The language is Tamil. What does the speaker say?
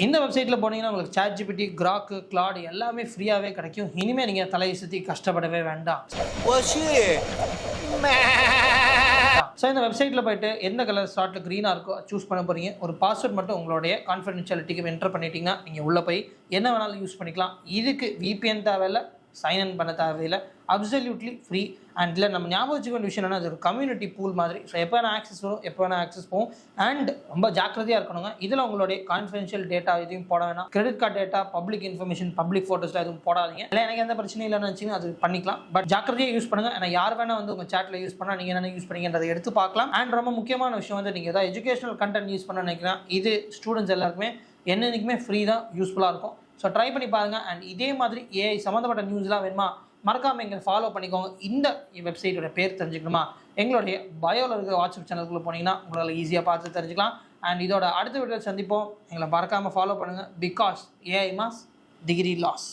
இந்த வெப்சைட்ல போனீங்கன்னா உங்களுக்கு ChatGPT, Grok, Claude எல்லாமே ஃப்ரீயாவே கிடைக்கும். இனிமே நீங்க தலையை சுத்தி கஷ்டப்படவே வேண்டாம். ஸோ இந்த வெப்சைட்டில் போயிட்டு எந்த கலர் ஸ்லாட்டில் க்ரீனாக இருக்கோ சூஸ் பண்ண போகிறீங்க. ஒரு பாஸ்வேர்ட் மட்டும் உங்களுடைய கான்ஃபிடென்ஷியாலிட்டிக்கு என்டர் பண்ணிட்டீங்கன்னா நீங்கள் உள்ளே போய் என்ன வேணாலும் யூஸ் பண்ணிக்கலாம். இதுக்கு VPN தேவையில்லை, சைன்இன் பண்ண தேவையில்லை, அப்சல்யூட்லி ஃப்ரீ. அண்ட் இல்லை நம்ம ஞாபகம் வச்சுக்க வேண்டிய விஷயம் என்னன்னா, அது ஒரு கம்யூனிட்டி பூல் மாதிரி. ஸோ எப்போ வேணால் ஆக்சஸ் வரும், எப்போ வேணால் ஆக்சஸ் போகும். அண்ட் ரொம்ப ஜாக்கிரதையாக இருக்கணுங்க. இதில் உங்களுடைய கான்ஃபிடென்ஷியல் டேட்டா எதுவும் போட வேணாம். Credit card data, public information, public ஃபோட்டோஸ்லாம் எதுவும் போடாதீங்க. இல்லை எனக்கு எந்த பிரச்சனையும் இல்லைன்னு வச்சிங்கன்னா அது பண்ணிக்கலாம். பட் ஜாக்கிரதையாக யூஸ் பண்ணுங்கள். ஏன்னா யார் வேணால் வந்து உங்கள் சேட்டில் யூஸ் பண்ணால் நீங்கள் என்ன யூஸ் பண்ணீங்கன்றதை எடுத்து பார்க்கலாம். அண்ட் ரொம்ப முக்கியமான விஷயம் வந்து நீங்கள் ஏதாவது எஜுகேஷனல் கண்டென்ட் யூஸ் பண்ண நினைக்கிறேன், இது ஸ்டூடெண்ட்ஸ் எல்லாருக்குமே என்னென்னைக்குமே ஃப்ரீ தான், யூஸ்ஃபுல்லாக இருக்கும். ஸோ ட்ரை பண்ணி பாருங்கள். அண்ட் இதே மாதிரி AI சம்மந்தப்பட்ட நியூஸ்லாம் வேணுமா மறக்காமல் எங்களை ஃபாலோ பண்ணிக்கோங்க. இந்த வெப்சைட்டோட பேர் தெரிஞ்சுக்கணுமா, எங்களுடைய பயோவில் இருக்கிற வாட்ஸ்அப் சேனலுக்குள்ளே போனீங்கன்னா உங்களால் ஈஸியாக பார்த்து தெரிஞ்சுக்கலாம். அண்ட் இதோட அடுத்த வீடியோ சந்திப்போம். எங்களை மறக்காமல் ஃபாலோ பண்ணுங்கள். Because AI mass degree loss.